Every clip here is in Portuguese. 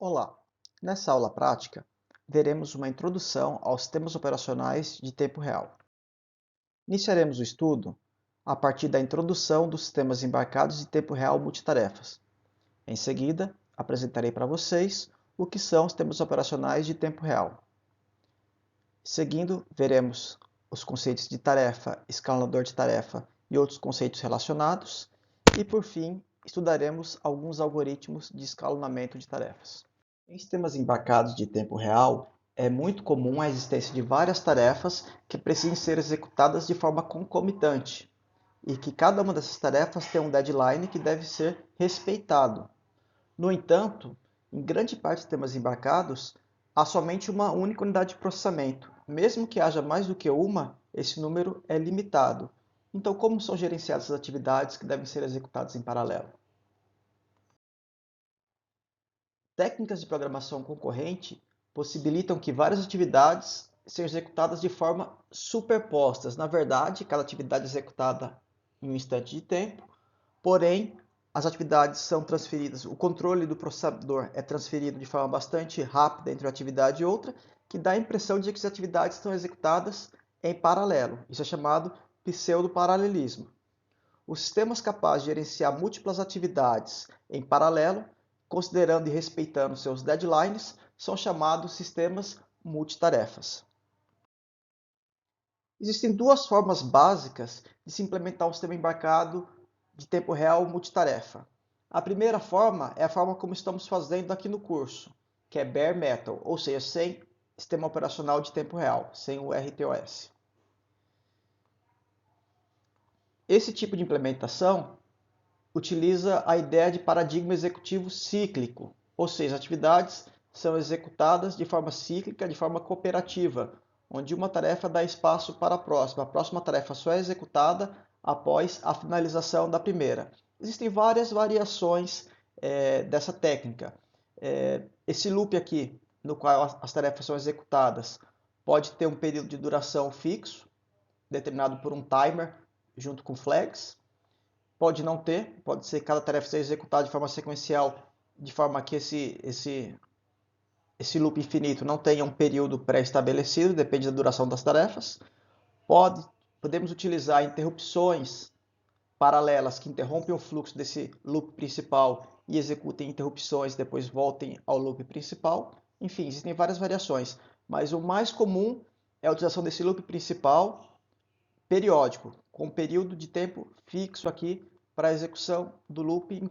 Olá! Nessa aula prática, veremos uma introdução aos sistemas operacionais de tempo real. Iniciaremos o estudo a partir da introdução dos sistemas embarcados de tempo real multitarefas. Em seguida, apresentarei para vocês o que são os sistemas operacionais de tempo real. Seguindo, veremos os conceitos de tarefa, escalonador de tarefa e outros conceitos relacionados. E, por fim, estudaremos alguns algoritmos de escalonamento de tarefas. Em sistemas embarcados de tempo real, é muito comum a existência de várias tarefas que precisam ser executadas de forma concomitante e que cada uma dessas tarefas tem um deadline que deve ser respeitado. No entanto, em grande parte dos sistemas embarcados, há somente uma única unidade de processamento. Mesmo que haja mais do que uma, esse número é limitado. Então, como são gerenciadas as atividades que devem ser executadas em paralelo? Técnicas de programação concorrente possibilitam que várias atividades sejam executadas de forma superpostas. Na verdade, cada atividade é executada em um instante de tempo, porém, as atividades são transferidas, o controle do processador é transferido de forma bastante rápida entre uma atividade e outra, que dá a impressão de que as atividades estão executadas em paralelo. Isso é chamado pseudo-paralelismo. Os sistemas capazes de gerenciar múltiplas atividades em paralelo, considerando e respeitando seus deadlines, são chamados sistemas multitarefas. Existem duas formas básicas de se implementar um sistema embarcado de tempo real multitarefa. A primeira forma é a forma como estamos fazendo aqui no curso, que é bare metal, ou seja, sem sistema operacional de tempo real, sem o RTOS. Esse tipo de implementação utiliza a ideia de paradigma executivo cíclico, ou seja, atividades são executadas de forma cíclica, de forma cooperativa, onde uma tarefa dá espaço para a próxima tarefa só é executada após a finalização da primeira. Existem várias variações dessa técnica. Esse loop aqui, no qual as tarefas são executadas, pode ter um período de duração fixo, determinado por um timer junto com flags. Pode não ter, pode ser que cada tarefa seja executada de forma sequencial, de forma que esse loop infinito não tenha um período pré-estabelecido, depende da duração das tarefas. Podemos utilizar interrupções paralelas que interrompem o fluxo desse loop principal e executem interrupções, depois voltem ao loop principal. Enfim, existem várias variações, mas o mais comum é a utilização desse loop principal periódico, com um período de tempo fixo aqui para a execução do loop,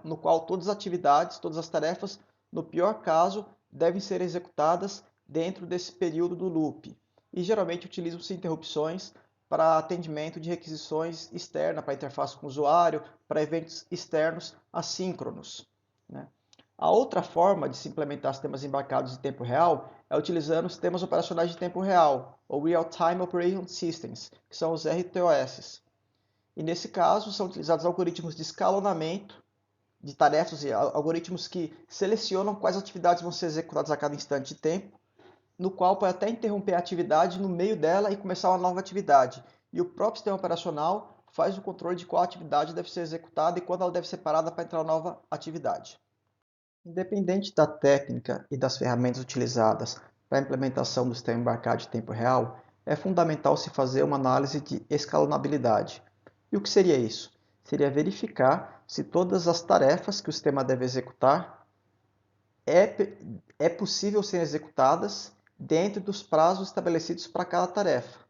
no qual todas as atividades, todas as tarefas, no pior caso, devem ser executadas dentro desse período do loop. E geralmente utilizam-se interrupções para atendimento de requisições externas, para interface com o usuário, para eventos externos assíncronos, né? A outra forma de se implementar sistemas embarcados em tempo real é utilizando sistemas operacionais de tempo real, ou Real-Time Operation Systems, que são os RTOS. E nesse caso, são utilizados algoritmos de escalonamento de tarefas e algoritmos que selecionam quais atividades vão ser executadas a cada instante de tempo, no qual pode até interromper a atividade no meio dela e começar uma nova atividade. E o próprio sistema operacional faz o controle de qual atividade deve ser executada e quando ela deve ser parada para entrar uma nova atividade. Independente da técnica e das ferramentas utilizadas para a implementação do sistema embarcado de tempo real, é fundamental se fazer uma análise de escalonabilidade. E o que seria isso? Seria verificar se todas as tarefas que o sistema deve executar é possível serem executadas dentro dos prazos estabelecidos para cada tarefa.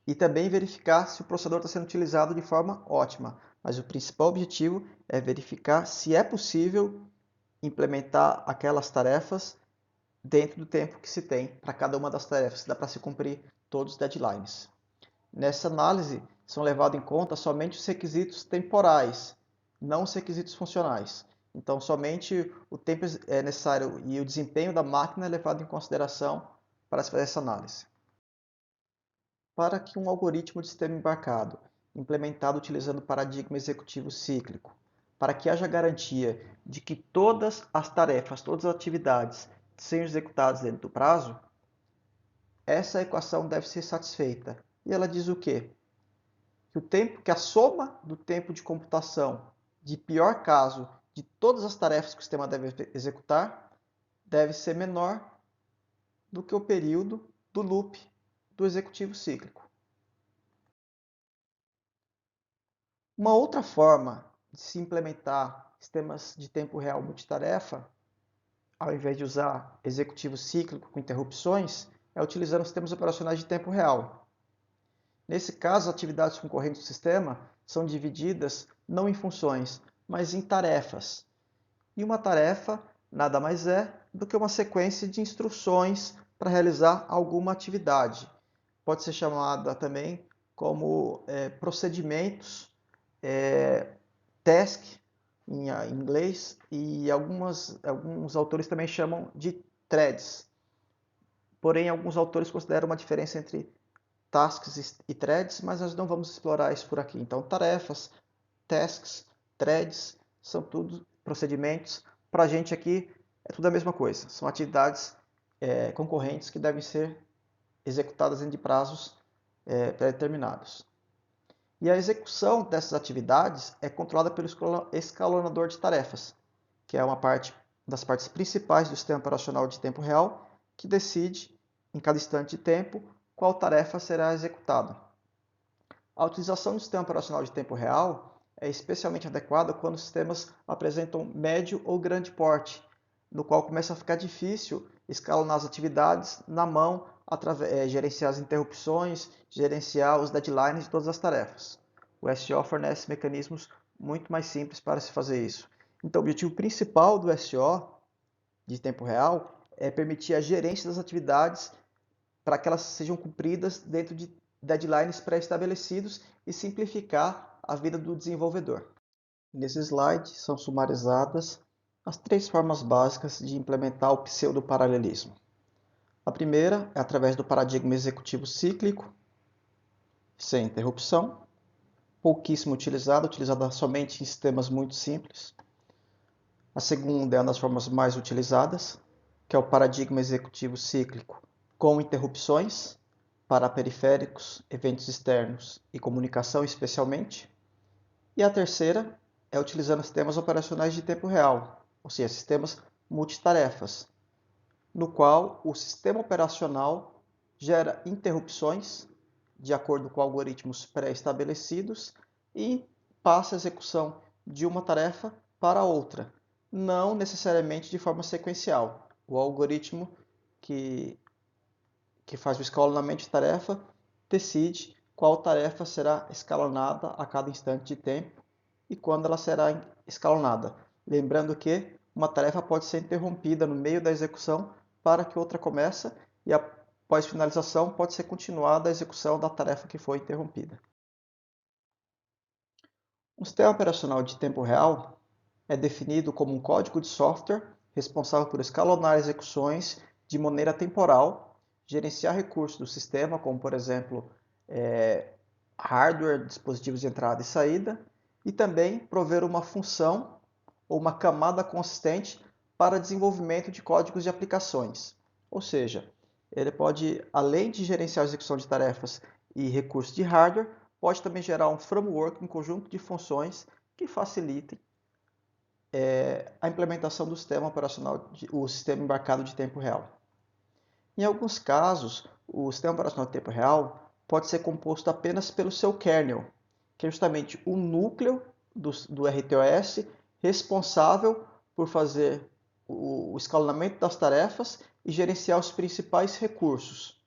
E também verificar se o processador está sendo utilizado de forma ótima. Mas o principal objetivo é verificar se é possível implementar aquelas tarefas dentro do tempo que se tem para cada uma das tarefas, se dá para se cumprir todos os deadlines. Nessa análise, são levados em conta somente os requisitos temporais, não os requisitos funcionais. Então, somente o tempo é necessário e o desempenho da máquina é levado em consideração para se fazer essa análise. Para que um algoritmo de sistema embarcado, implementado utilizando o paradigma executivo cíclico, para que haja garantia de que todas as tarefas, todas as atividades sejam executadas dentro do prazo, essa equação deve ser satisfeita. E ela diz o quê? Que a soma do tempo de computação de pior caso de todas as tarefas que o sistema deve executar deve ser menor do que o período do loop do executivo cíclico. Uma outra forma de se implementar sistemas de tempo real multitarefa, ao invés de usar executivo cíclico com interrupções, é utilizando sistemas operacionais de tempo real. Nesse caso, as atividades concorrentes do sistema são divididas não em funções, mas em tarefas. E uma tarefa nada mais é do que uma sequência de instruções para realizar alguma atividade. Pode ser chamada também como procedimentos, task em inglês, e alguns autores também chamam de threads. Porém, alguns autores consideram uma diferença entre tasks e threads, mas nós não vamos explorar isso por aqui. Então, tarefas, tasks, threads, são tudo procedimentos. Para a gente aqui é tudo a mesma coisa. São atividades concorrentes que devem ser executadas em prazos pré-determinados. E a execução dessas atividades é controlada pelo escalonador de tarefas, que é uma das partes principais do sistema operacional de tempo real, que decide, em cada instante de tempo, qual tarefa será executada. A utilização do sistema operacional de tempo real é especialmente adequada quando os sistemas apresentam médio ou grande porte, no qual começa a ficar difícil escalonar as atividades na mão, gerenciar as interrupções, gerenciar os deadlines de todas as tarefas. O SO fornece mecanismos muito mais simples para se fazer isso. Então, o objetivo principal do SO de tempo real é permitir a gerência das atividades para que elas sejam cumpridas dentro de deadlines pré-estabelecidos e simplificar a vida do desenvolvedor. Nesse slide são sumarizadas as 3 formas básicas de implementar o pseudo-paralelismo. A primeira é através do paradigma executivo cíclico, sem interrupção, pouquíssimo utilizada somente em sistemas muito simples. A segunda é uma das formas mais utilizadas, que é o paradigma executivo cíclico com interrupções para periféricos, eventos externos e comunicação especialmente. E a terceira é utilizando sistemas operacionais de tempo real, ou seja, sistemas multitarefas, no qual o sistema operacional gera interrupções de acordo com algoritmos pré-estabelecidos e passa a execução de uma tarefa para outra, não necessariamente de forma sequencial. O algoritmo que faz o escalonamento de tarefa decide qual tarefa será escalonada a cada instante de tempo e quando ela será escalonada. Lembrando que uma tarefa pode ser interrompida no meio da execução para que outra comece e após finalização pode ser continuada a execução da tarefa que foi interrompida. Um sistema operacional de tempo real é definido como um código de software responsável por escalonar execuções de maneira temporal, gerenciar recursos do sistema, como por exemplo hardware, dispositivos de entrada e saída, e também prover uma função ou uma camada consistente para desenvolvimento de códigos de aplicações. Ou seja, ele pode, além de gerenciar a execução de tarefas e recursos de hardware, pode também gerar um framework, um conjunto de funções que facilitem a implementação do sistema operacional, o sistema embarcado de tempo real. Em alguns casos, o sistema operacional de tempo real pode ser composto apenas pelo seu kernel, que é justamente o núcleo do RTOS responsável por fazer o escalonamento das tarefas e gerenciar os principais recursos.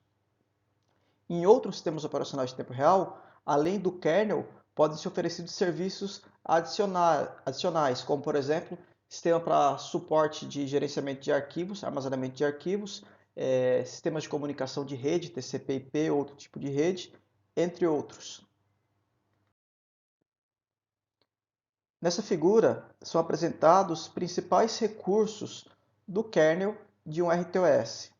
Em outros sistemas operacionais de tempo real, além do kernel, podem ser oferecidos serviços adicionais, como por exemplo, sistema para suporte de gerenciamento de arquivos, armazenamento de arquivos, sistemas de comunicação de rede, TCP/IP, outro tipo de rede, entre outros. Nessa figura são apresentados os principais recursos do kernel de um RTOS.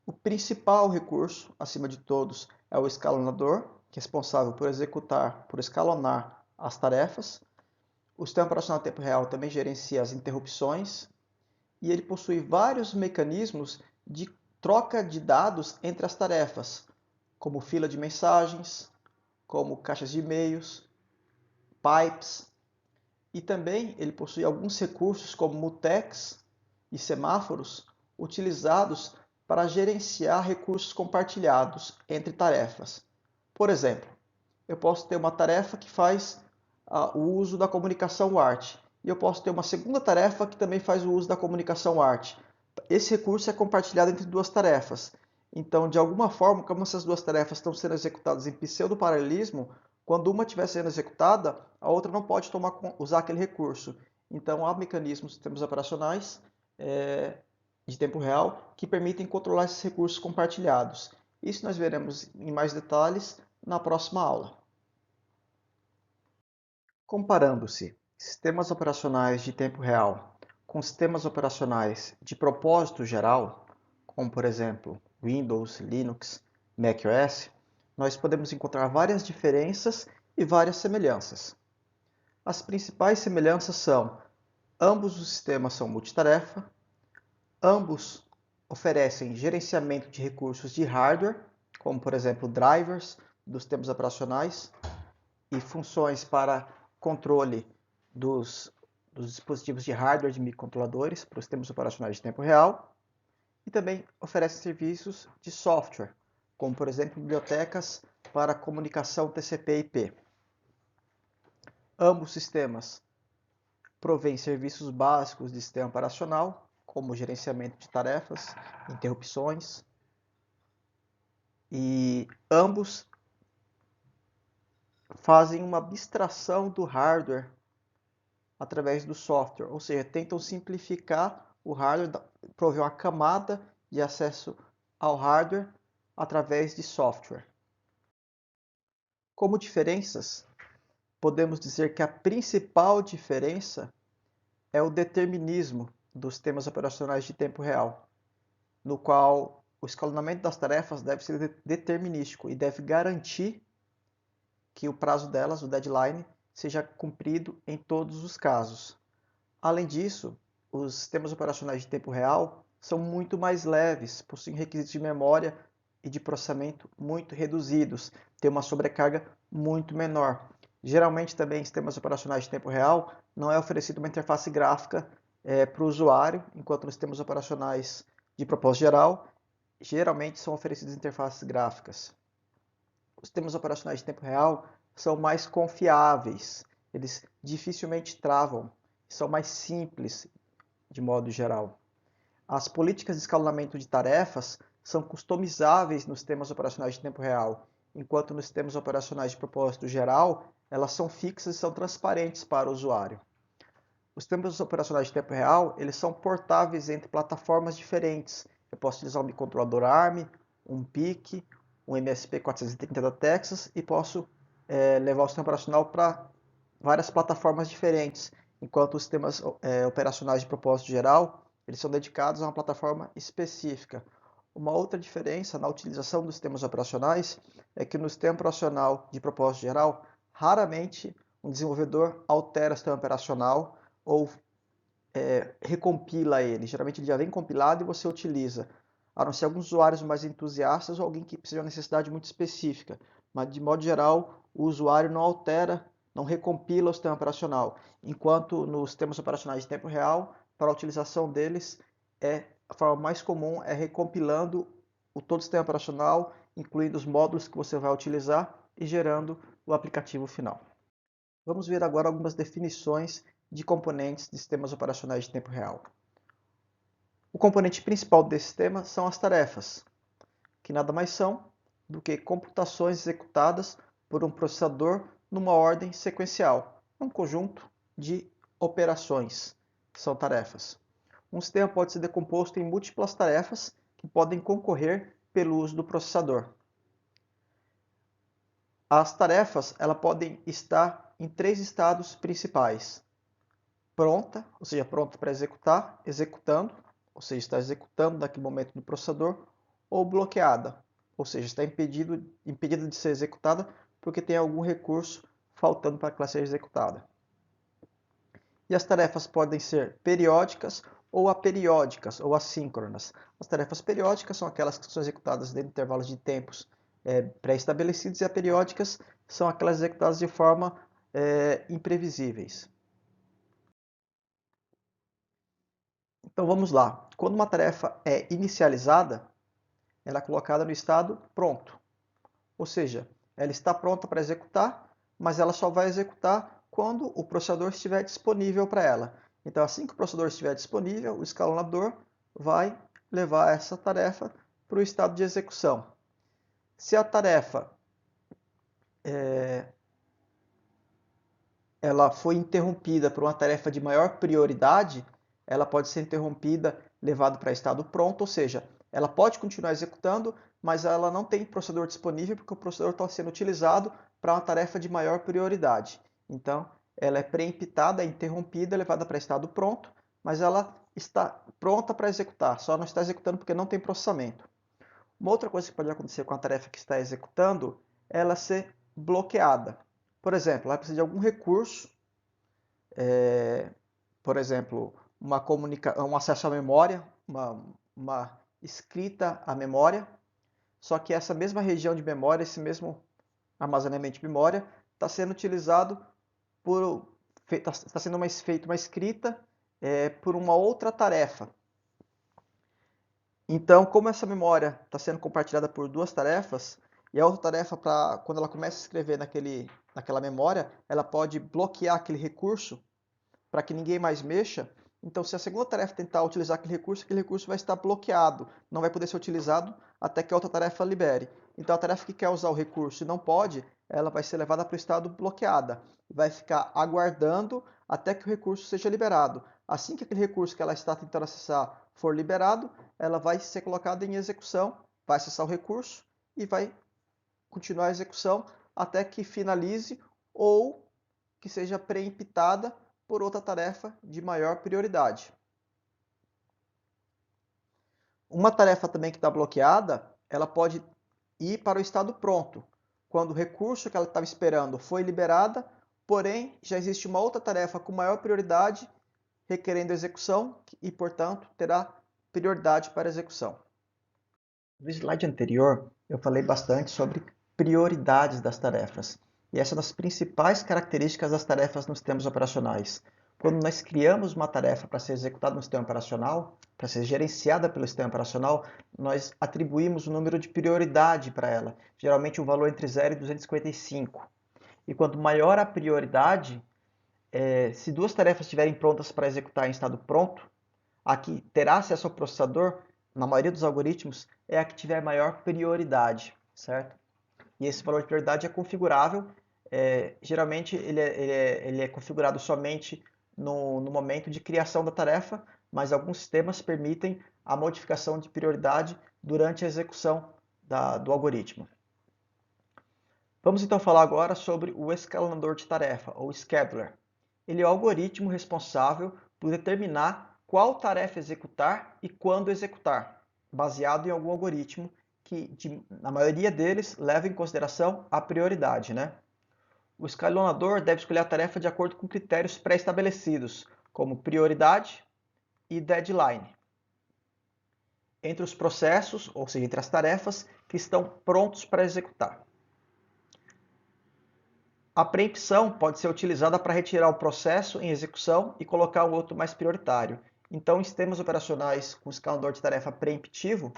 O principal recurso, acima de todos, é o escalonador, que é responsável por escalonar as tarefas. O sistema operacional em tempo real também gerencia as interrupções e ele possui vários mecanismos de troca de dados entre as tarefas, como fila de mensagens, como caixas de e-mails, pipes, e também ele possui alguns recursos como mutex e semáforos, utilizados para gerenciar recursos compartilhados entre tarefas. Por exemplo, eu posso ter uma tarefa que faz o uso da comunicação WART, e eu posso ter uma segunda tarefa que também faz o uso da comunicação WART. Esse recurso é compartilhado entre duas tarefas. Então, de alguma forma, como essas duas tarefas estão sendo executadas em pseudo-paralelismo, quando uma estiver sendo executada, a outra não pode usar aquele recurso. Então, há mecanismos de sistemas operacionais de tempo real que permitem controlar esses recursos compartilhados. Isso nós veremos em mais detalhes na próxima aula. Comparando-se sistemas operacionais de tempo real com sistemas operacionais de propósito geral, como por exemplo Windows, Linux, macOS, nós podemos encontrar várias diferenças e várias semelhanças. As principais semelhanças são: ambos os sistemas são multitarefa, ambos oferecem gerenciamento de recursos de hardware, como por exemplo drivers dos sistemas operacionais e funções para controle dos dispositivos de hardware de microcontroladores para os sistemas operacionais de tempo real, e também oferecem serviços de software, como por exemplo bibliotecas para comunicação TCP/IP. Ambos sistemas provêm serviços básicos de sistema operacional, como gerenciamento de tarefas, interrupções, e ambos fazem uma abstração do hardware através do software, ou seja, tentam simplificar o hardware, prover uma camada de acesso ao hardware através de software. Como diferenças, podemos dizer que a principal diferença é o determinismo dos sistemas operacionais de tempo real, no qual o escalonamento das tarefas deve ser determinístico e deve garantir que o prazo delas, o deadline, seja cumprido em todos os casos. Além disso, os sistemas operacionais de tempo real são muito mais leves, possuem requisitos de memória e de processamento muito reduzidos, têm uma sobrecarga muito menor. Geralmente também em sistemas operacionais de tempo real não é oferecida uma interface gráfica para o usuário, enquanto nos sistemas operacionais de propósito geral, geralmente são oferecidas interfaces gráficas. Os sistemas operacionais de tempo real são mais confiáveis, eles dificilmente travam, são mais simples de modo geral. As políticas de escalonamento de tarefas são customizáveis nos sistemas operacionais de tempo real, enquanto nos sistemas operacionais de propósito geral, elas são fixas e são transparentes para o usuário. Os sistemas operacionais de tempo real, eles são portáveis entre plataformas diferentes. Eu posso utilizar um microcontrolador ARM, um PIC, um MSP430 da Texas e posso levar o sistema operacional para várias plataformas diferentes, enquanto os sistemas operacionais de propósito geral, eles são dedicados a uma plataforma específica. Uma outra diferença na utilização dos sistemas operacionais é que no sistema operacional de propósito geral, raramente um desenvolvedor altera o sistema operacional ou recompila ele. Geralmente ele já vem compilado e você utiliza, a não ser alguns usuários mais entusiastas ou alguém que precisa de uma necessidade muito específica. Mas, de modo geral, o usuário não altera, não recompila o sistema operacional, enquanto nos sistemas operacionais de tempo real, para a utilização deles, a forma mais comum é recompilando todo o sistema operacional, incluindo os módulos que você vai utilizar e gerando o aplicativo final. Vamos ver agora algumas definições de componentes de sistemas operacionais de tempo real. O componente principal desse sistema são as tarefas, que nada mais são do que computações executadas por um processador numa ordem sequencial, um conjunto de operações, que são tarefas. Um sistema pode ser decomposto em múltiplas tarefas que podem concorrer pelo uso do processador. As tarefas podem estar em 3 estados principais: pronta, ou seja, pronta para executar, executando, ou seja, está executando naquele momento no processador, ou bloqueada, ou seja, está impedida de ser executada porque tem algum recurso faltando para que ela seja executada. E as tarefas podem ser periódicas ou aperiódicas, ou assíncronas. As tarefas periódicas são aquelas que são executadas dentro de intervalos de tempos pré-estabelecidos, e aperiódicas são aquelas executadas de forma imprevisíveis. Então vamos lá. quando uma tarefa é inicializada, ela é colocada no estado pronto. Ou seja, ela está pronta para executar, mas ela só vai executar quando o processador estiver disponível para ela. Então, assim que o processador estiver disponível, o escalonador vai levar essa tarefa para o estado de execução. Se a tarefa ela foi interrompida por uma tarefa de maior prioridade, ela pode ser interrompida, levada para estado pronto, ou seja, ela pode continuar executando, mas ela não tem processador disponível porque o processador está sendo utilizado para uma tarefa de maior prioridade. Então, ela é preemptada, é interrompida, levada para estado pronto, mas ela está pronta para executar, só não está executando porque não tem processamento. Uma outra coisa que pode acontecer com a tarefa que está executando é ela ser bloqueada. Por exemplo, ela precisa de algum recurso, por exemplo, um acesso à memória, uma escrita à memória, só que essa mesma região de memória, esse mesmo armazenamento de memória, está sendo utilizado está sendo feita uma escrita por uma outra tarefa. Então, como essa memória está sendo compartilhada por duas tarefas, e a outra tarefa, quando ela começa a escrever naquela memória, ela pode bloquear aquele recurso para que ninguém mais mexa. Então, se a segunda tarefa tentar utilizar aquele recurso vai estar bloqueado, não vai poder ser utilizado até que a outra tarefa libere. Então, a tarefa que quer usar o recurso e não pode, ela vai ser levada para o estado bloqueada. Vai ficar aguardando até que o recurso seja liberado. Assim que aquele recurso que ela está tentando acessar for liberado, ela vai ser colocada em execução, vai acessar o recurso e vai continuar a execução até que finalize ou que seja preemptada por outra tarefa de maior prioridade. Uma tarefa também que está bloqueada, ela pode ir para o estado pronto, quando o recurso que ela estava esperando foi liberada, porém já existe uma outra tarefa com maior prioridade requerendo execução e, portanto, terá prioridade para execução. No slide anterior, eu falei bastante sobre prioridades das tarefas. E essa é uma das principais características das tarefas nos sistemas operacionais. Quando nós criamos uma tarefa para ser executada no sistema operacional, para ser gerenciada pelo sistema operacional, nós atribuímos um número de prioridade para ela, geralmente um valor entre 0 e 255. E quanto maior a prioridade, se duas tarefas estiverem prontas para executar em estado pronto, a que terá acesso ao processador, na maioria dos algoritmos, é a que tiver maior prioridade, certo? E esse valor de prioridade é configurável. Geralmente ele é configurado somente no momento de criação da tarefa, mas alguns sistemas permitem a modificação de prioridade durante a execução do algoritmo. Vamos então falar agora sobre o escalonador de tarefa, ou scheduler. Ele é o algoritmo responsável por determinar qual tarefa executar e quando executar, baseado em algum algoritmo que, na maioria deles, leva em consideração a prioridade, né? O escalonador deve escolher a tarefa de acordo com critérios pré-estabelecidos, como prioridade e deadline, entre os processos, ou seja, entre as tarefas que estão prontos para executar. A preempção pode ser utilizada para retirar o processo em execução e colocar um outro mais prioritário. Então, em sistemas operacionais com escalador de tarefa preemptivo,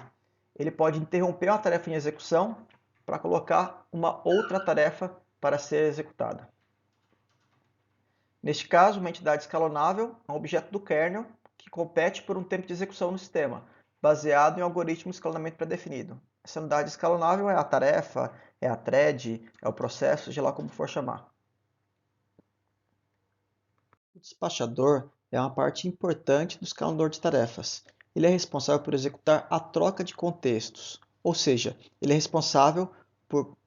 ele pode interromper uma tarefa em execução para colocar uma outra tarefa para ser executada. Neste caso, uma entidade escalonável é um objeto do kernel que compete por um tempo de execução no sistema, baseado em um algoritmo de escalonamento pré-definido. Essa unidade escalonável é a tarefa, é a thread, é o processo, seja lá como for chamar. O despachador é uma parte importante do escalonador de tarefas. Ele é responsável por executar a troca de contextos, ou seja, ele é responsável por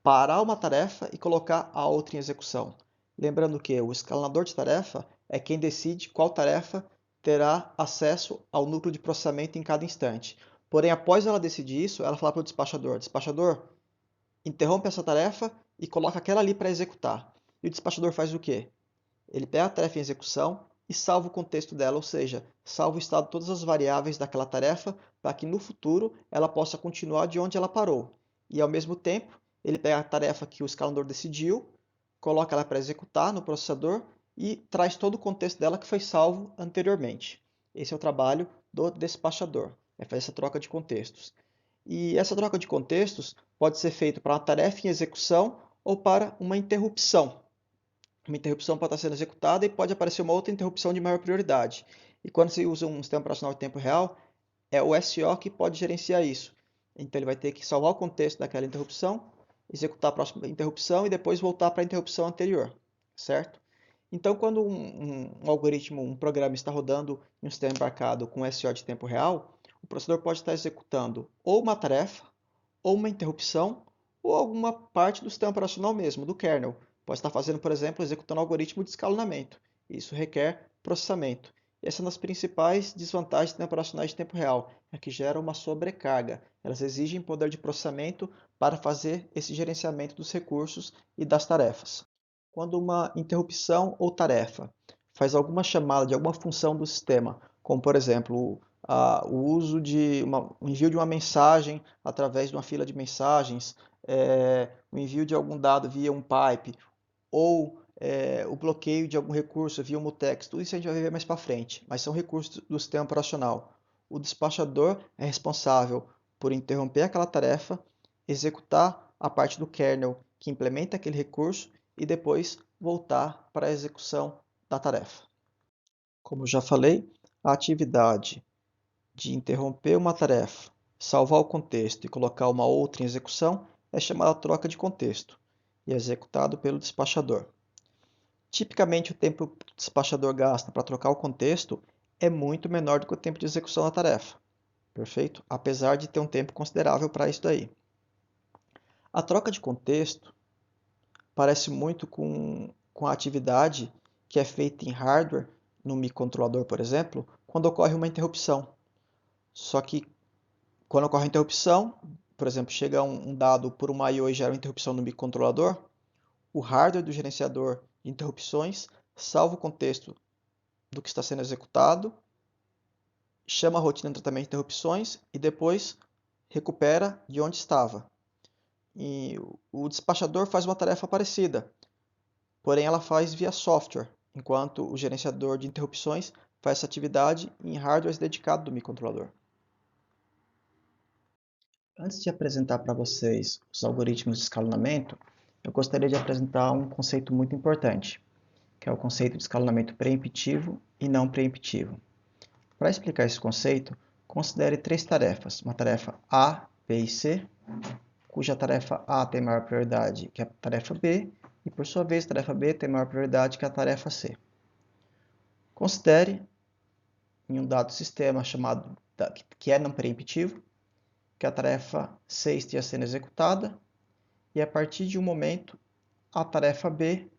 parar uma tarefa e colocar a outra em execução. Lembrando que o escalonador de tarefa é quem decide qual tarefa terá acesso ao núcleo de processamento em cada instante. Porém, após ela decidir isso, ela fala para o despachador: despachador, interrompe essa tarefa e coloca aquela ali para executar. E o despachador faz o quê? Ele pega a tarefa em execução e salva o contexto dela, ou seja, salva o estado de todas as variáveis daquela tarefa para que no futuro ela possa continuar de onde ela parou. E ao mesmo tempo, ele pega a tarefa que o escalador decidiu, coloca ela para executar no processador e traz todo o contexto dela que foi salvo anteriormente. Esse é o trabalho do despachador. É fazer essa troca de contextos. E essa troca de contextos pode ser feita para uma tarefa em execução ou para uma interrupção. Uma interrupção pode estar sendo executada e pode aparecer uma outra interrupção de maior prioridade. E quando você usa um sistema operacional em tempo real, é o SO que pode gerenciar isso. Então ele vai ter que salvar o contexto daquela interrupção, executar a próxima interrupção e depois voltar para a interrupção anterior, certo? Então, quando um algoritmo, um programa está rodando em um sistema embarcado com SO de tempo real, o processador pode estar executando ou uma tarefa, ou uma interrupção, ou alguma parte do sistema operacional mesmo, do kernel. Pode estar fazendo, por exemplo, executando um algoritmo de escalonamento. Isso requer processamento. Essa é uma das principais desvantagens de sistemas operacionais de tempo real, é que geram uma sobrecarga. Elas exigem poder de processamento para fazer esse gerenciamento dos recursos e das tarefas. Quando uma interrupção ou tarefa faz alguma chamada de alguma função do sistema, como por exemplo o uso de o envio de uma mensagem através de uma fila de mensagens, o envio de algum dado via um pipe, ou o bloqueio de algum recurso via um mutex, tudo isso a gente vai ver mais para frente, mas são recursos do sistema operacional. O despachador é responsável por interromper aquela tarefa, executar a parte do kernel que implementa aquele recurso e depois voltar para a execução da tarefa. Como já falei, a atividade de interromper uma tarefa, salvar o contexto e colocar uma outra em execução é chamada troca de contexto e é executado pelo despachador. Tipicamente, o tempo que o despachador gasta para trocar o contexto é muito menor do que o tempo de execução da tarefa. Perfeito? Apesar de ter um tempo considerável para isso daí. A troca de contexto parece muito com a atividade que é feita em hardware, no microcontrolador, por exemplo, quando ocorre uma interrupção. Só que quando ocorre a interrupção, por exemplo, chega um dado por uma I/O e gera uma interrupção no microcontrolador, o hardware do gerenciador de interrupções salva o contexto do que está sendo executado, chama a rotina de tratamento de interrupções e depois recupera de onde estava. E o despachador faz uma tarefa parecida, porém ela faz via software, enquanto o gerenciador de interrupções faz essa atividade em hardware dedicado do microcontrolador. Antes de apresentar para vocês os algoritmos de escalonamento, eu gostaria de apresentar um conceito muito importante, que é o conceito de escalonamento preemptivo e não preemptivo. Para explicar esse conceito, considere três tarefas, uma tarefa A, B e C, cuja tarefa A tem maior prioridade que a tarefa B, e por sua vez a tarefa B tem maior prioridade que a tarefa C. Considere em um dado sistema chamado que é não preemptivo, que a tarefa C esteja sendo executada, e a partir de um momento a tarefa B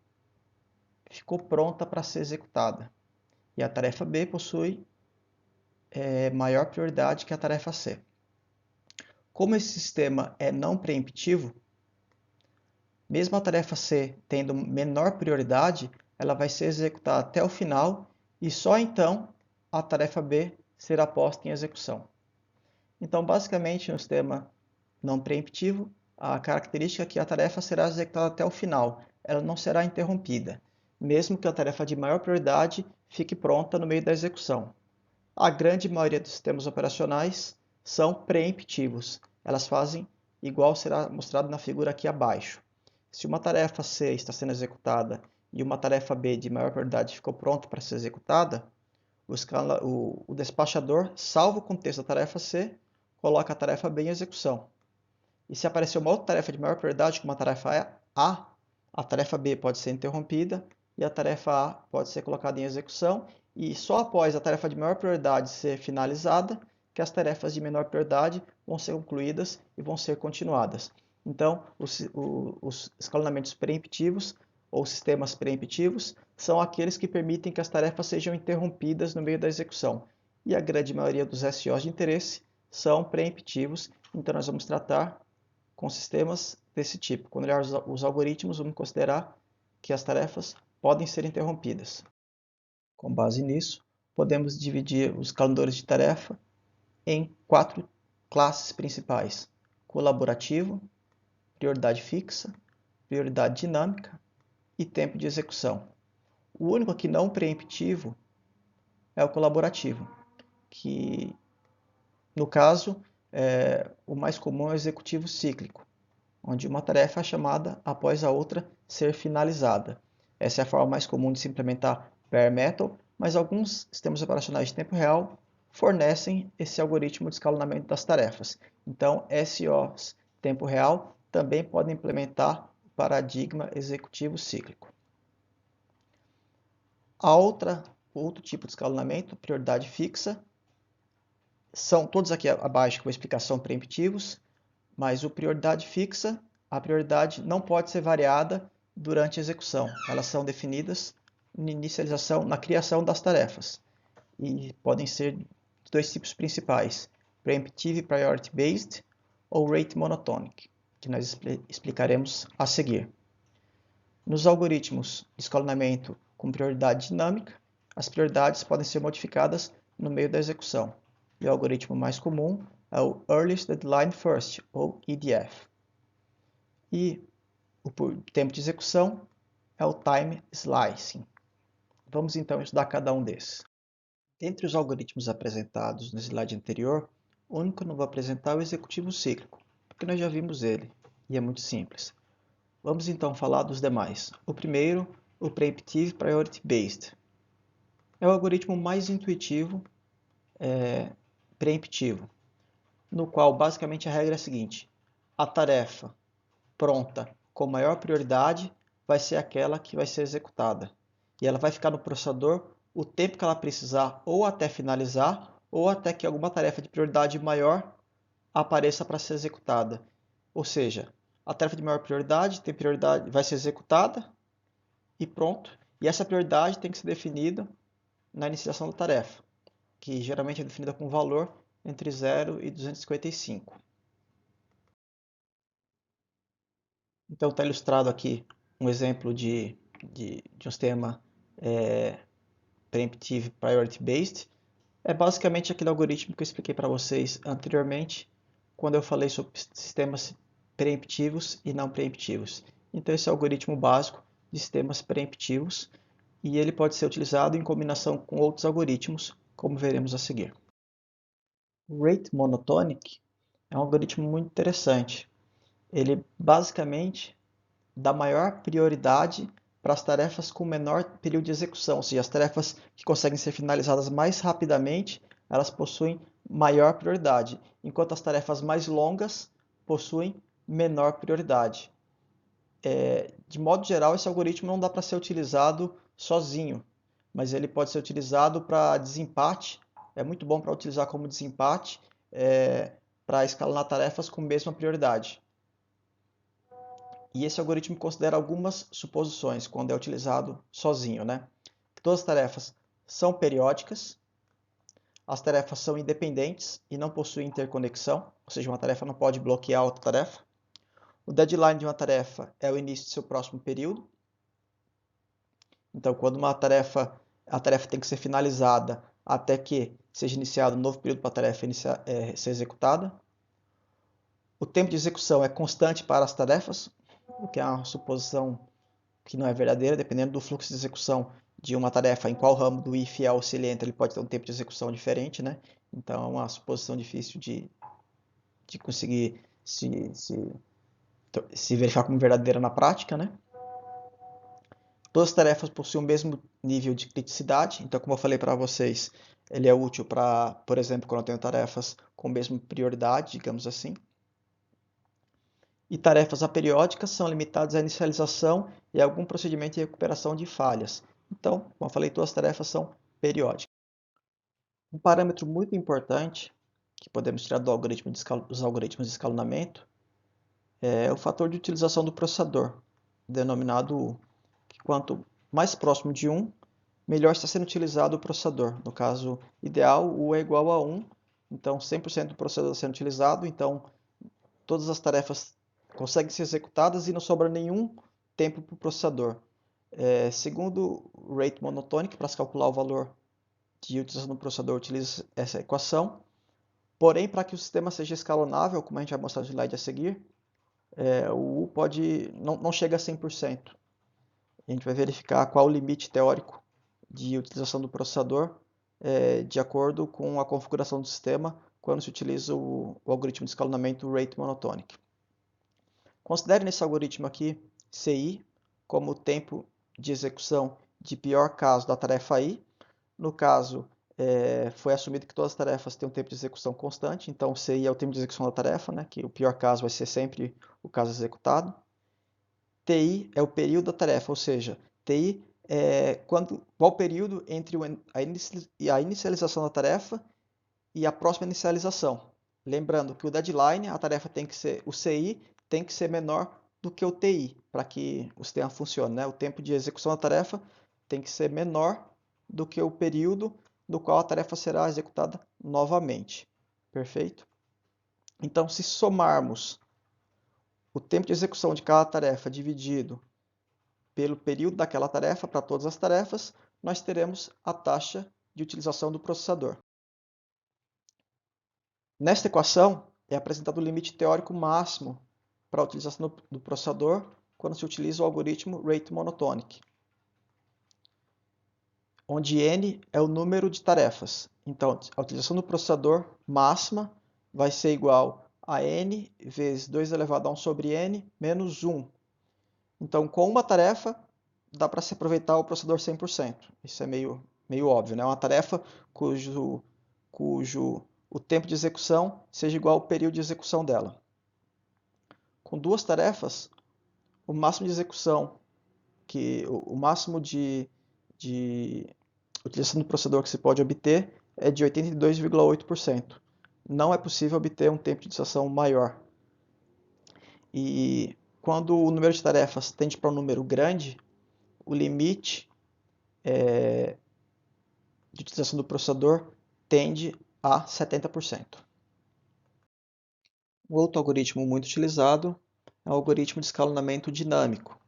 ficou pronta para ser executada. E a tarefa B possui maior prioridade que a tarefa C. Como esse sistema é não preemptivo, mesmo a tarefa C tendo menor prioridade, ela vai ser executada até o final e só então a tarefa B será posta em execução. Então, basicamente, no sistema não preemptivo, a característica é que a tarefa será executada até o final, ela não será interrompida, mesmo que a tarefa de maior prioridade fique pronta no meio da execução. A grande maioria dos sistemas operacionais são preemptivos, elas fazem igual será mostrado na figura aqui abaixo. Se uma tarefa C está sendo executada e uma tarefa B de maior prioridade ficou pronta para ser executada, o despachador salva o contexto da tarefa C, coloca a tarefa B em execução. E se aparecer uma outra tarefa de maior prioridade, como a tarefa a tarefa B pode ser interrompida e a tarefa A pode ser colocada em execução, e só após a tarefa de maior prioridade ser finalizada, que as tarefas de menor prioridade vão ser concluídas e vão ser continuadas. Então, os escalonamentos preemptivos ou sistemas preemptivos são aqueles que permitem que as tarefas sejam interrompidas no meio da execução. E a grande maioria dos SOs de interesse são preemptivos, então nós vamos tratar com sistemas desse tipo. Quando olhar os algoritmos, vamos considerar que as tarefas podem ser interrompidas. Com base nisso, podemos dividir os escalonadores de tarefa em 4 classes principais: colaborativo, prioridade fixa, prioridade dinâmica e tempo de execução. O único aqui não preemptivo é o colaborativo, que no caso, o mais comum é o executivo cíclico, onde uma tarefa é chamada após a outra ser finalizada. Essa é a forma mais comum de se implementar bare metal, mas alguns sistemas operacionais de tempo real fornecem esse algoritmo de escalonamento das tarefas. Então, SOs tempo real também podem implementar o paradigma executivo cíclico. Outro tipo de escalonamento, prioridade fixa, são todos aqui abaixo com a explicação preemptivos, mas o prioridade fixa, a prioridade não pode ser variada durante a execução. Elas são definidas na inicialização, na criação das tarefas. E podem ser de dois tipos principais, Preemptive Priority Based ou Rate Monotonic, que nós explicaremos a seguir. Nos algoritmos de escalonamento com prioridade dinâmica, as prioridades podem ser modificadas no meio da execução. E o algoritmo mais comum é o Earliest Deadline First, ou EDF. E o tempo de execução é o Time Slicing. Vamos então estudar cada um desses. Dentre os algoritmos apresentados no slide anterior, o único que eu não vou apresentar é o executivo cíclico, porque nós já vimos ele, e é muito simples. Vamos então falar dos demais. O primeiro, o Preemptive Priority Based. É o algoritmo mais intuitivo, preemptivo, no qual basicamente a regra é a seguinte: a tarefa pronta com maior prioridade vai ser aquela que vai ser executada. E ela vai ficar no processador o tempo que ela precisar, ou até finalizar, ou até que alguma tarefa de prioridade maior apareça para ser executada. Ou seja, a tarefa de maior prioridade tem prioridade, vai ser executada e pronto. E essa prioridade tem que ser definida na iniciação da tarefa, que geralmente é definida com um valor entre 0 e 255. Então está ilustrado aqui um exemplo de um sistema Preemptive Priority Based. É basicamente aquele algoritmo que eu expliquei para vocês anteriormente, quando eu falei sobre sistemas preemptivos e não preemptivos. Então esse é o algoritmo básico de sistemas preemptivos e ele pode ser utilizado em combinação com outros algoritmos, como veremos a seguir. O Rate Monotonic é um algoritmo muito interessante. Ele basicamente dá maior prioridade para as tarefas com menor período de execução, ou seja, as tarefas que conseguem ser finalizadas mais rapidamente, elas possuem maior prioridade, enquanto as tarefas mais longas possuem menor prioridade. De modo geral, esse algoritmo não dá para ser utilizado sozinho, mas ele pode ser utilizado para desempate, é muito bom para utilizar como desempate, para escalonar tarefas com mesma prioridade. E esse algoritmo considera algumas suposições quando é utilizado sozinho, né? Todas as tarefas são periódicas, as tarefas são independentes e não possuem interconexão, ou seja, uma tarefa não pode bloquear outra tarefa. O deadline de uma tarefa é o início do seu próximo período. Então, quando a tarefa tem que ser finalizada até que seja iniciado um novo período para a tarefa ser executada. O tempo de execução é constante para as tarefas, o que é uma suposição que não é verdadeira, dependendo do fluxo de execução de uma tarefa, em qual ramo do if else ele entra, ele pode ter um tempo de execução diferente, né? Então é uma suposição difícil de conseguir se verificar como verdadeira na prática, né? Todas as tarefas possuem o mesmo nível de criticidade, então como eu falei para vocês, ele é útil para, por exemplo, quando eu tenho tarefas com a mesma prioridade, digamos assim. E tarefas aperiódicas são limitadas à inicialização e a algum procedimento de recuperação de falhas. Então, como eu falei, todas as tarefas são periódicas. Um parâmetro muito importante que podemos tirar dos algoritmos de escalonamento é o fator de utilização do processador, denominado U, que quanto mais próximo de 1, melhor está sendo utilizado o processador. No caso ideal, U é igual a 1, então 100% do processador está sendo utilizado, então todas as tarefas conseguem ser executadas e não sobra nenhum tempo para o processador. Segundo o Rate Monotonic, para se calcular o valor de utilização do processador, utiliza essa equação. Porém, para que o sistema seja escalonável, como a gente vai mostrar no slide a seguir, o U não chega a 100%. A gente vai verificar qual o limite teórico de utilização do processador de acordo com a configuração do sistema quando se utiliza o algoritmo de escalonamento Rate Monotonic. Considere nesse algoritmo aqui CI como o tempo de execução de pior caso da tarefa I. No caso, foi assumido que todas as tarefas têm um tempo de execução constante, então CI é o tempo de execução da tarefa, né, que o pior caso vai ser sempre o caso executado. TI é o período da tarefa, ou seja, TI é qual o período entre a inicialização da tarefa e a próxima inicialização. Lembrando que o deadline, a tarefa tem que ser, o CI tem que ser menor do que o TI, para que o sistema funcione, né? O tempo de execução da tarefa tem que ser menor do que o período no qual a tarefa será executada novamente. Perfeito? Então, se somarmos o tempo de execução de cada tarefa dividido pelo período daquela tarefa para todas as tarefas, nós teremos a taxa de utilização do processador. Nesta equação, é apresentado o limite teórico máximo para a utilização do processador quando se utiliza o algoritmo Rate Monotonic, onde n é o número de tarefas. Então, a utilização do processador máxima vai ser igual a n vezes 2 elevado a 1 sobre n menos 1. Então, com uma tarefa, dá para se aproveitar o processador 100%. Isso é meio óbvio, né? Uma tarefa cujo o tempo de execução seja igual ao período de execução dela. Com duas tarefas, o máximo de execução, o máximo de utilização do processador que se pode obter é de 82,8%. Não é possível obter um tempo de utilização maior. E quando o número de tarefas tende para um número grande, o limite de utilização do processador tende a 70%. Um outro algoritmo muito utilizado é o algoritmo de escalonamento dinâmico,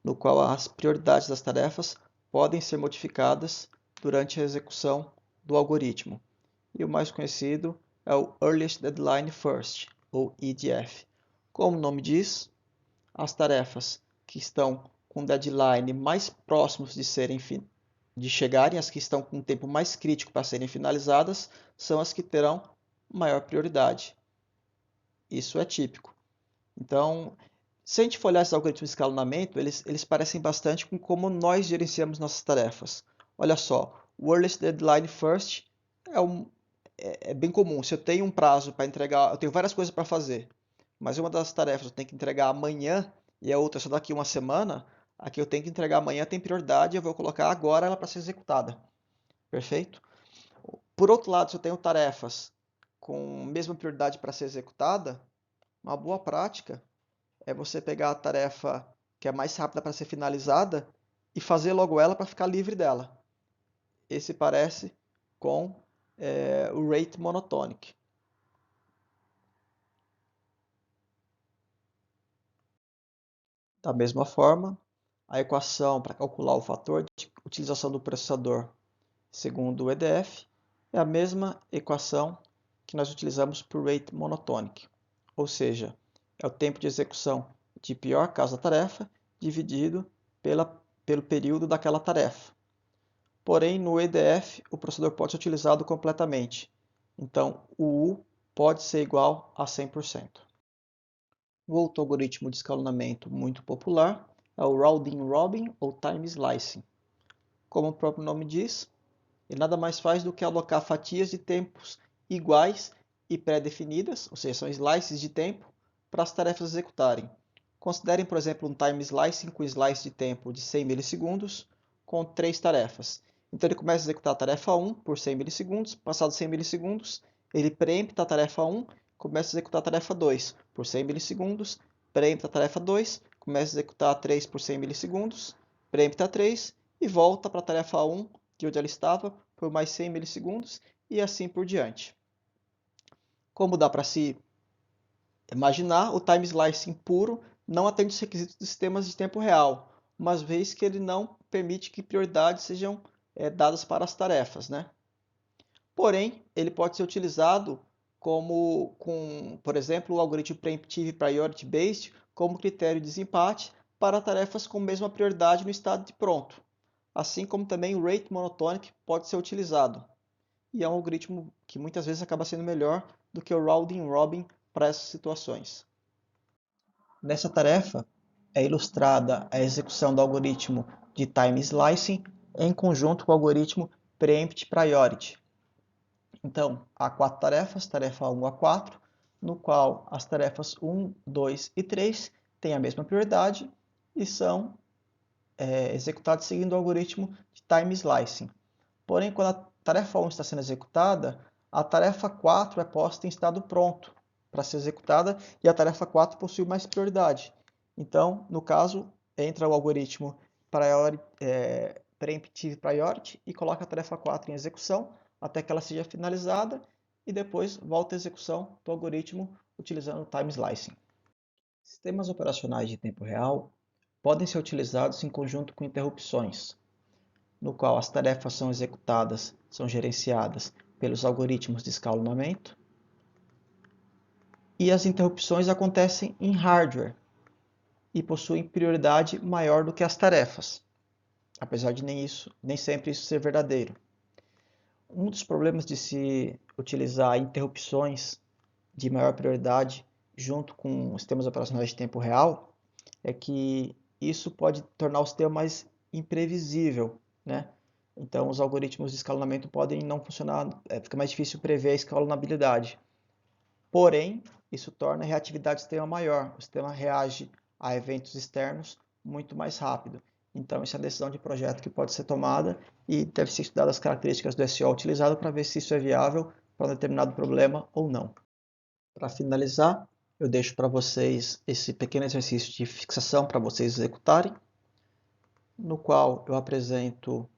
no qual as prioridades das tarefas podem ser modificadas durante a execução do algoritmo. E o mais conhecido é o Earliest Deadline First, ou EDF. Como o nome diz, as tarefas que estão com deadline mais próximos de chegarem, as que estão com um tempo mais crítico para serem finalizadas, são as que terão maior prioridade. Isso é típico. Então, se a gente for olhar esses algoritmos de escalonamento, eles parecem bastante com como nós gerenciamos nossas tarefas. Olha só, o Earliest Deadline First é bem comum. Se eu tenho um prazo para entregar, eu tenho várias coisas para fazer, mas uma das tarefas eu tenho que entregar amanhã e a outra só daqui uma semana, a que eu tenho que entregar amanhã tem prioridade, eu vou colocar agora ela para ser executada. Perfeito? Por outro lado, se eu tenho tarefas com mesma prioridade para ser executada, uma boa prática é você pegar a tarefa que é mais rápida para ser finalizada e fazer logo ela para ficar livre dela. Esse parece com o Rate Monotonic. Da mesma forma, a equação para calcular o fator de utilização do processador segundo o EDF é a mesma equação que nós utilizamos para o Rate Monotonic, ou seja, é o tempo de execução de pior caso da tarefa dividido pelo período daquela tarefa. Porém, no EDF, o processador pode ser utilizado completamente. Então, o U pode ser igual a 100%. O outro algoritmo de escalonamento muito popular é o Rounding Robin ou Time Slicing. Como o próprio nome diz, ele nada mais faz do que alocar fatias de tempos iguais e pré-definidas, ou seja, são slices de tempo, para as tarefas executarem. Considerem, por exemplo, um time slicing com slice de tempo de 100 milissegundos com 3 tarefas. Então ele começa a executar a tarefa 1 por 100 milissegundos, passados 100 milissegundos, ele preempta a tarefa 1, começa a executar a tarefa 2 por 100 milissegundos, preempta a tarefa 2, começa a executar a 3 por 100 milissegundos, preempta a 3 e volta para a tarefa 1 de onde ela estava por mais 100 milissegundos e assim por diante. Como dá para se imaginar, o time slicing puro não atende os requisitos de sistemas de tempo real, uma vez que ele não permite que prioridades sejam dadas para as tarefas, né? Porém, ele pode ser utilizado por exemplo, o algoritmo Preemptive Priority Based como critério de desempate para tarefas com mesma prioridade no estado de pronto, assim como também o Rate Monotonic pode ser utilizado. e é um algoritmo que muitas vezes acaba sendo melhor do que o round robin para essas situações. Nessa tarefa é ilustrada a execução do algoritmo de time slicing em conjunto com o algoritmo preempt priority. Então, há 4 tarefas, tarefa 1 a 4, no qual as tarefas 1, 2 e 3 têm a mesma prioridade e são executadas seguindo o algoritmo de time slicing. Porém, quando a tarefa 1 está sendo executada, a tarefa 4 é posta em estado pronto para ser executada e a tarefa 4 possui mais prioridade. Então, no caso, entra o algoritmo Preemptive Priority e coloca a tarefa 4 em execução até que ela seja finalizada e depois volta à execução do algoritmo utilizando o time slicing. Sistemas operacionais de tempo real podem ser utilizados em conjunto com interrupções, no qual as tarefas são executadas, são gerenciadas pelos algoritmos de escalonamento, e as interrupções acontecem em hardware e possuem prioridade maior do que as tarefas, apesar de nem sempre isso ser verdadeiro. Um dos problemas de se utilizar interrupções de maior prioridade junto com sistemas operacionais de tempo real é que isso pode tornar o sistema mais imprevisível, né? Então, os algoritmos de escalonamento podem não funcionar, fica mais difícil prever a escalonabilidade. Porém, isso torna a reatividade do sistema maior. O sistema reage a eventos externos muito mais rápido. Então, isso é a decisão de projeto que pode ser tomada e deve ser estudada as características do SO utilizado para ver se isso é viável para um determinado problema ou não. Para finalizar, eu deixo para vocês esse pequeno exercício de fixação para vocês executarem, no qual eu apresento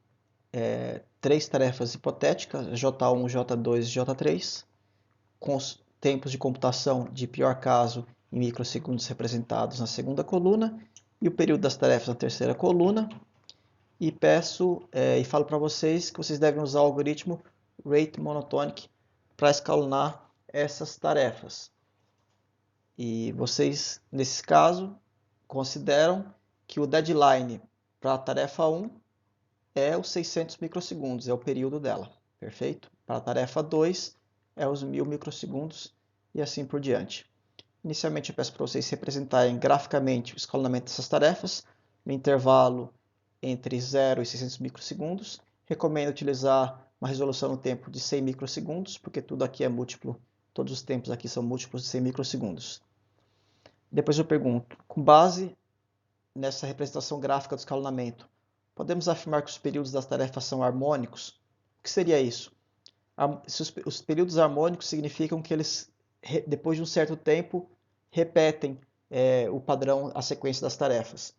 3 tarefas hipotéticas, J1, J2 e J3, com os tempos de computação de pior caso em microsegundos representados na segunda coluna e o período das tarefas na terceira coluna. E peço e falo para vocês que vocês devem usar o algoritmo Rate Monotonic para escalonar essas tarefas. E vocês, nesse caso, consideram que o deadline para a tarefa 1 é os 600 microsegundos, é o período dela, perfeito? Para a tarefa 2 é os 1000 microsegundos e assim por diante. Inicialmente eu peço para vocês representarem graficamente o escalonamento dessas tarefas no intervalo entre 0 e 600 microsegundos. Recomendo utilizar uma resolução no tempo de 100 microsegundos, porque tudo aqui é múltiplo, todos os tempos aqui são múltiplos de 100 microsegundos. Depois eu pergunto, com base nessa representação gráfica do escalonamento, podemos afirmar que os períodos das tarefas são harmônicos? O que seria isso? Os períodos harmônicos significam que eles, depois de um certo tempo, repetem o padrão, a sequência das tarefas.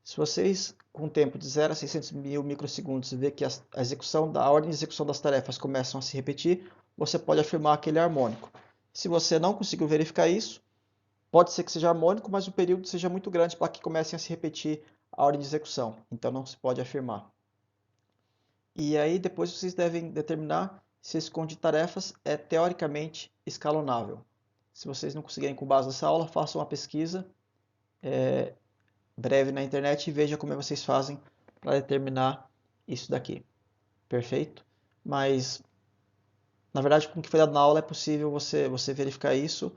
Se vocês, com o tempo de 0 a 600 mil microsegundos, vê que a ordem de execução das tarefas começam a se repetir, você pode afirmar que ele é harmônico. Se você não conseguiu verificar isso, pode ser que seja harmônico, mas o período seja muito grande para que comecem a se repetir a ordem de execução. Então não se pode afirmar. E aí depois vocês devem determinar se esse conjunto de tarefas é teoricamente escalonável. Se vocês não conseguirem com base nessa aula, façam uma pesquisa breve na internet e vejam como vocês fazem para determinar isso daqui. Perfeito? Mas, na verdade, com o que foi dado na aula é possível você verificar isso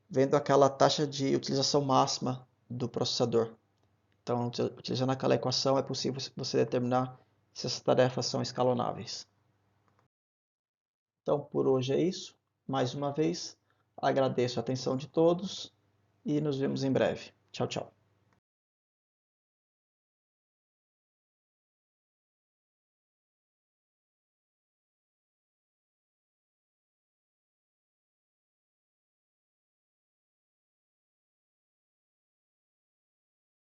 vendo aquela taxa de utilização máxima do processador. Então, utilizando aquela equação, é possível você determinar se essas tarefas são escalonáveis. Então, por hoje é isso. Mais uma vez, agradeço a atenção de todos e nos vemos em breve. Tchau, tchau.